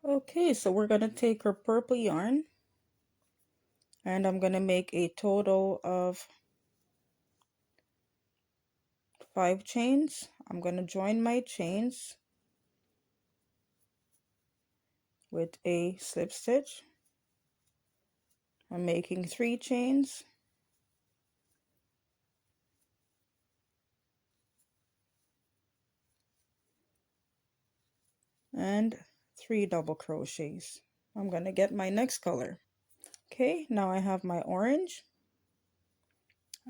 Okay, so we're going to take our purple yarn and I'm going to make a total of 5 chains. I'm going to join my chains with a slip stitch. I'm making 3 chains and 3 double crochets. I'm going to get my next color. Okay, now I have my orange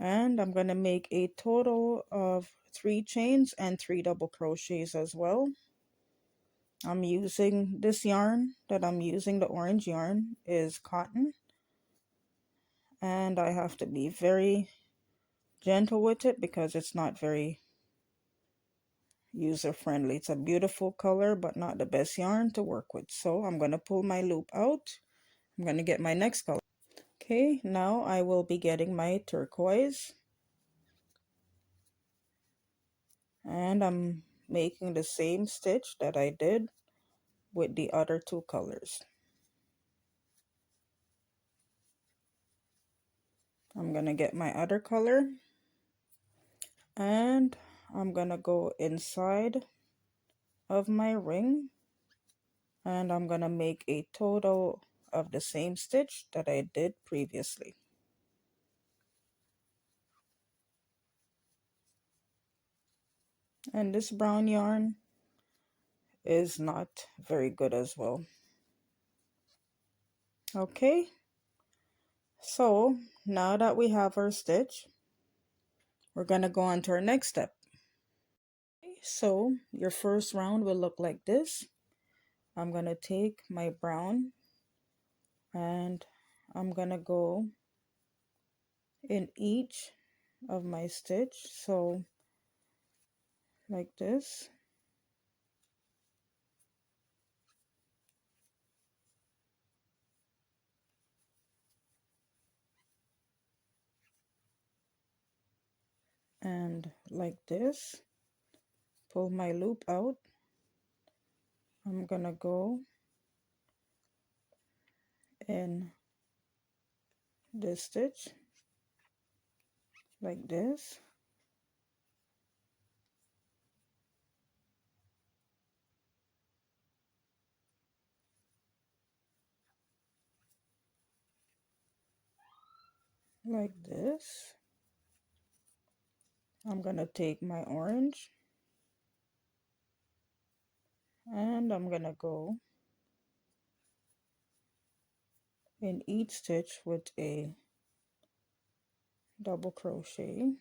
and I'm going to make a total of 3 chains and 3 double crochets as well. I'm using this yarn that I'm using, the orange yarn, is cotton, and I have to be very gentle with it because it's not very user friendly. It's a beautiful color but not the best yarn to work with. So I'm going to pull my loop out. I'm going to get my next color. Okay, now I will be getting my turquoise, and I'm making the same stitch that I did with the other 2 colors. I'm going to get my other color and I'm going to go inside of my ring and I'm going to make a total of the same stitch that I did previously. And this brown yarn is not very good as well. Okay, so now that we have our stitch, we're going to go on to our next step. So your first round will look like this. I'm going to take my brown and I'm going to go in each of my stitch, so like this. And like this, pull my loop out. I'm gonna go in this stitch like this, like this. I'm gonna take my orange and I'm gonna go in each stitch with a double crochet.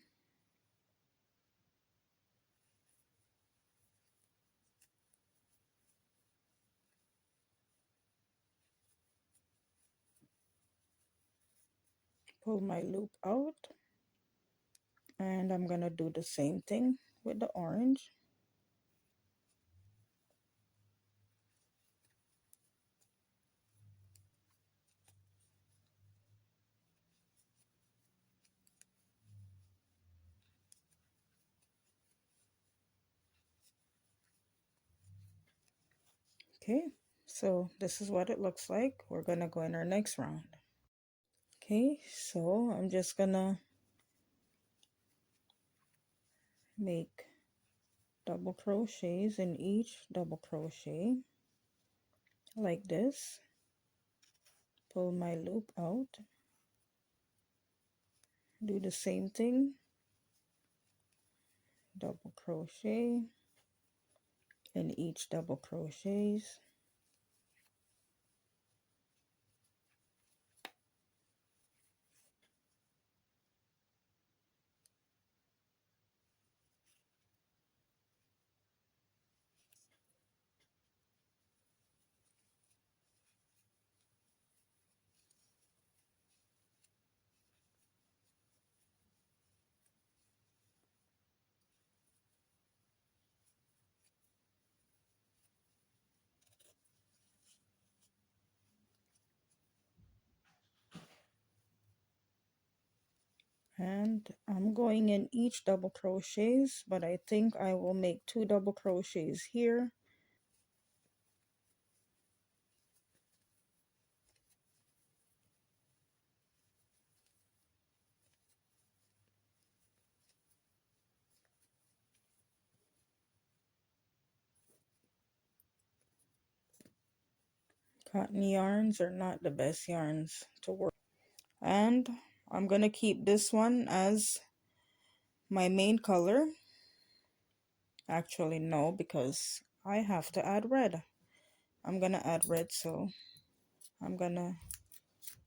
Pull my loop out and I'm gonna do the same thing with the orange. Okay, so this is what it looks like. We're gonna go in our next round. Okay, so I'm just gonna make double crochets in each double crochet like this. Pull my loop out, do the same thing, double crochet in each double crochets. And I'm going in each double crochets, but I think I will make 2 double crochets here Cotton yarns are not the best yarns to work. And I'm going to keep this one as my main color. Actually, no, because I have to add red. I'm going to add red, so I'm going to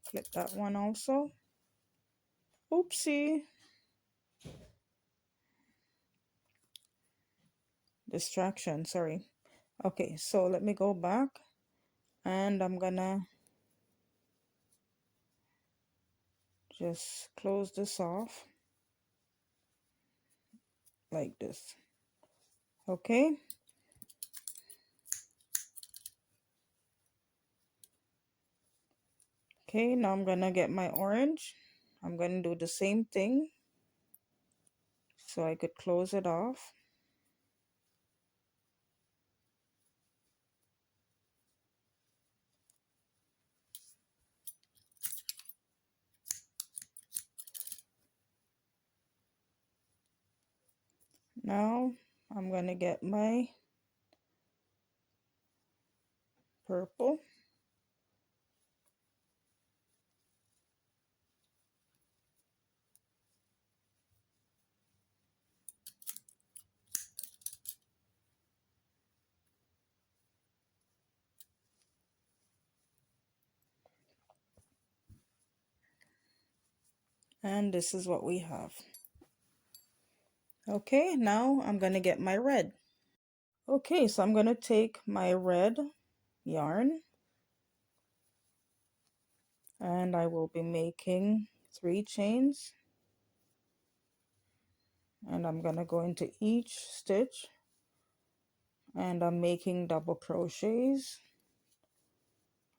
flip that one also. Oopsie. Distraction, sorry. Okay, so let me go back and I'm going to just close this off like this. Okay. Okay, now I'm gonna get my orange. I'm gonna do the same thing so I could close it off. Now I'm gonna get my purple. And this is what we have. Okay, now I'm gonna get my red. Okay, so I'm gonna take my red yarn and I will be making 3 chains, and I'm gonna go into each stitch and I'm making double crochets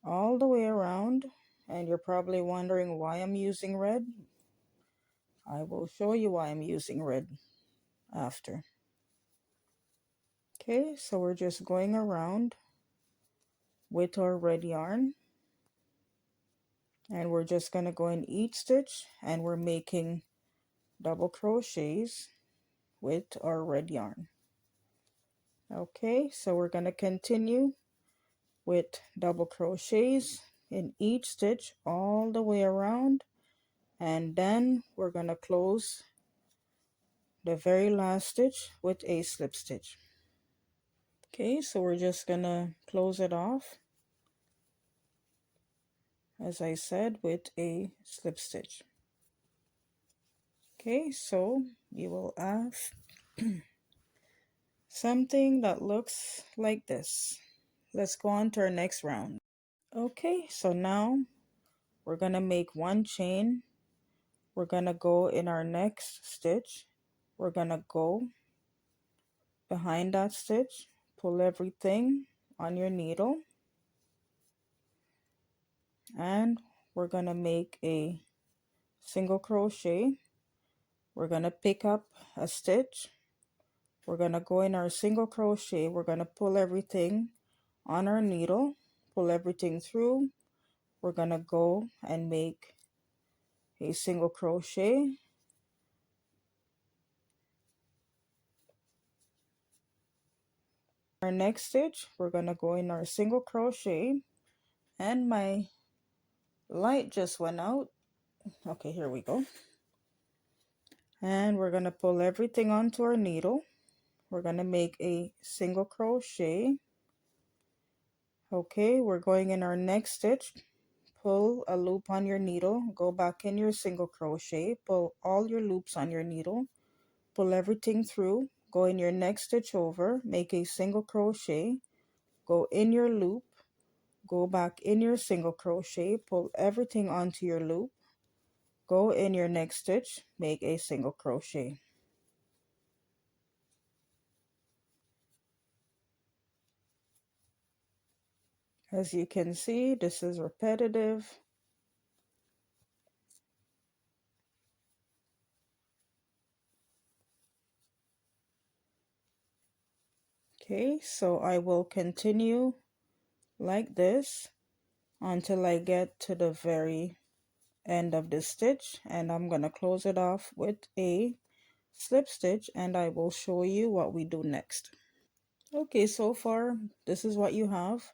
all the way around. And you're probably wondering why I'm using red. I will show you why I'm using red after. Okay, so we're just going around with our red yarn, and we're just going to go in each stitch and we're making double crochets with our red yarn. Okay, so we're going to continue with double crochets in each stitch all the way around, and then we're going to close the very last stitch with a slip stitch. Okay, so we're just going to close it off, as I said, with a slip stitch. Okay, so you will have something that looks like this. Let's go on to our next round. Okay, so now we're gonna make 1 chain. We're gonna go in our next stitch. We're gonna go behind that stitch, pull everything on your needle, and we're gonna make a single crochet. We're gonna pick up a stitch. We're gonna go in our single crochet. We're gonna pull everything on our needle, pull everything through. We're gonna go and make a single crochet. Our next stitch, we're gonna go in our single crochet, and my light just went out. Okay, here we go. And we're gonna pull everything onto our needle. We're gonna make a single crochet. Okay, we're going in our next stitch. Pull a loop on your needle, go back in your single crochet, pull all your loops on your needle, pull everything through, go in your next stitch over, make a single crochet, go in your loop, go back in your single crochet, pull everything onto your loop, go in your next stitch, make a single crochet. As you can see, this is repetitive. Okay, so I will continue like this until I get to the very end of this stitch, and I'm going to close it off with a slip stitch, and I will show you what we do next. Okay, so far this is what you have,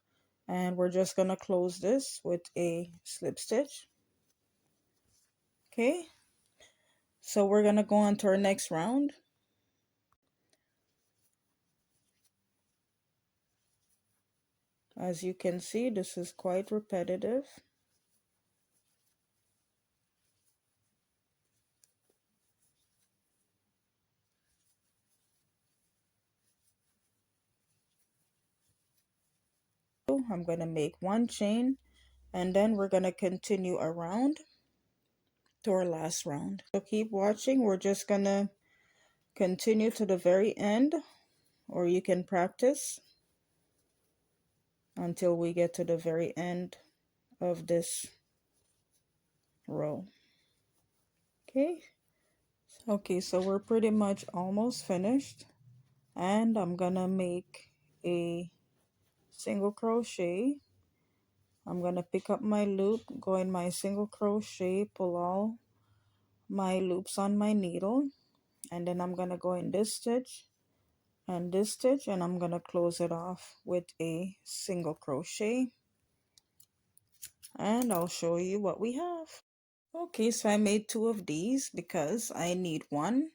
and we're just gonna close this with a slip stitch. Okay, so we're gonna go on to our next round. As you can see, this is quite repetitive. I'm gonna make one chain, and then we're gonna continue around to our last round. So keep watching. We're just gonna continue to the very end, or you can practice until we get to the very end of this row. Okay, so we're pretty much almost finished, and I'm gonna make a single crochet. I'm gonna pick up my loop, go in my single crochet, pull all my loops on my needle, and then I'm gonna go in this stitch and this stitch, and I'm gonna close it off with a single crochet, and I'll show you what we have. Okay, so I made two of these because I need one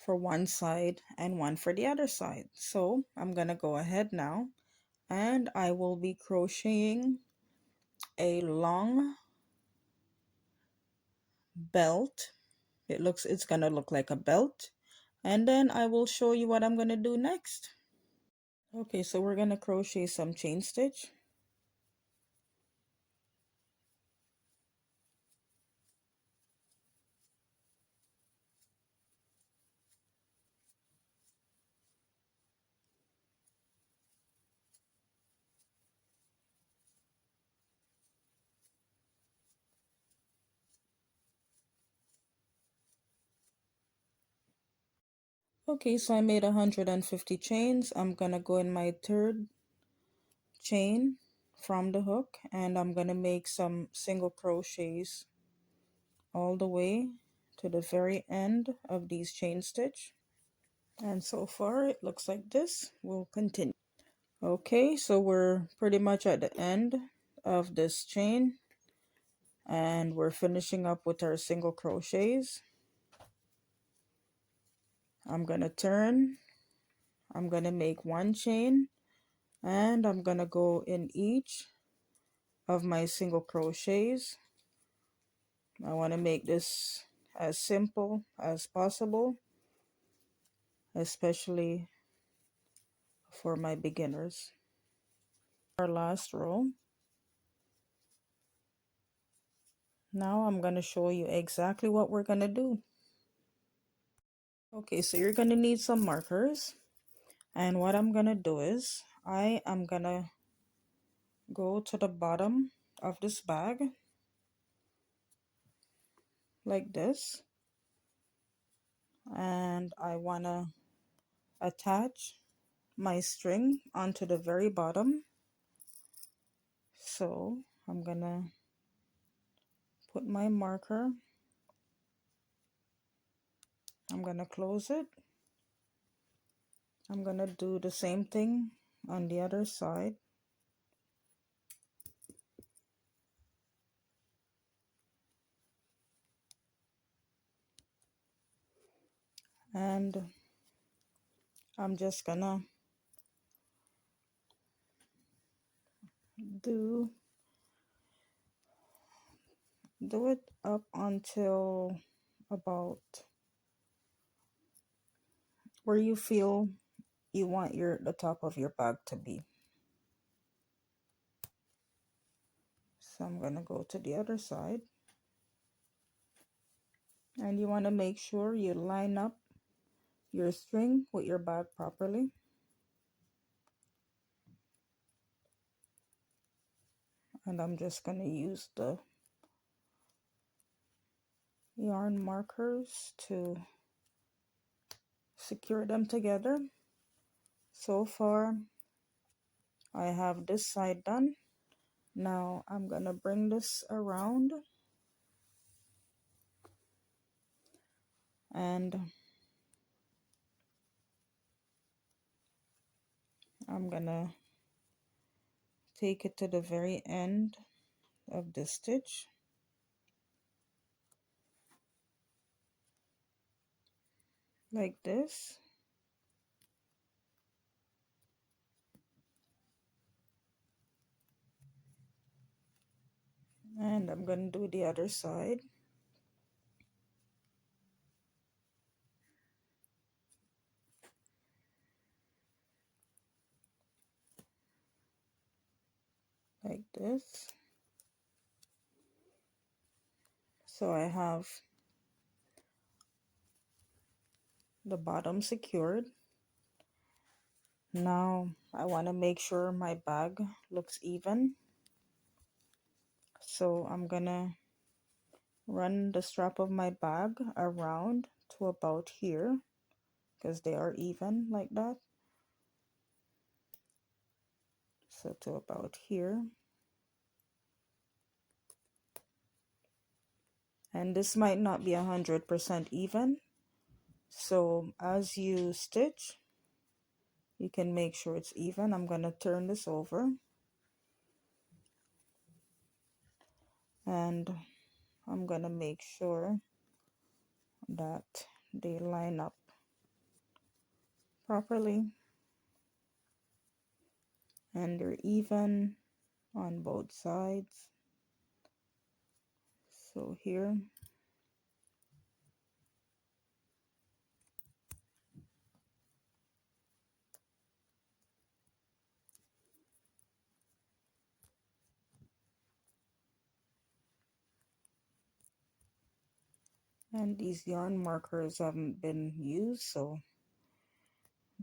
for one side and one for the other side. So I'm gonna go ahead now, and I will be crocheting a long belt. It's gonna look like a belt, and then I will show you what I'm gonna do next. Okay, so we're gonna crochet some chain stitch. Okay, so I made 150 chains. I'm gonna go in my third chain from the hook, and I'm gonna make some single crochets all the way to the very end of these chain stitch. And so far it looks like this. We'll continue. Okay, so we're pretty much at the end of this chain, and we're finishing up with our single crochets. I'm gonna turn, I'm gonna make one chain, and I'm gonna go in each of my single crochets. I want to make this as simple as possible, especially for my beginners. Our last row. Now I'm going to show you exactly what we're going to do. Okay, so you're going to need some markers, and what I'm going to do is I am going to go to the bottom of this bag like this, and I want to attach my string onto the very bottom. So I'm going to put my marker, I'm going to close it. I'm going to do the same thing on the other side. And I'm just going to do it up until about where you feel you want the top of your bag to be. So I'm going to go to the other side, and you want to make sure you line up your string with your bag properly. And I'm just going to use the yarn markers to secure them together. So far I have this side done. Now I'm gonna bring this around, and I'm gonna take it to the very end of the stitch, like this, and I'm going to do the other side. Like this. So I have the bottom secured. Now I want to make sure my bag looks even. So I'm gonna run the strap of my bag around to about here, because they are even like that. So to about here. And this might not be 100% even. So as you stitch, you can make sure it's even. I'm gonna turn this over. And I'm gonna make sure that they line up properly and they're even on both sides. So here, and these yarn markers haven't been used, so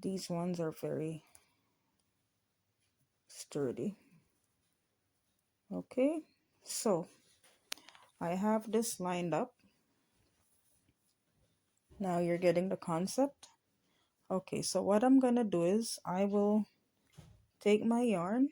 these ones are very sturdy. Okay, so I have this lined up. Now you're getting the concept. Okay, so what I'm gonna do is I will take my yarn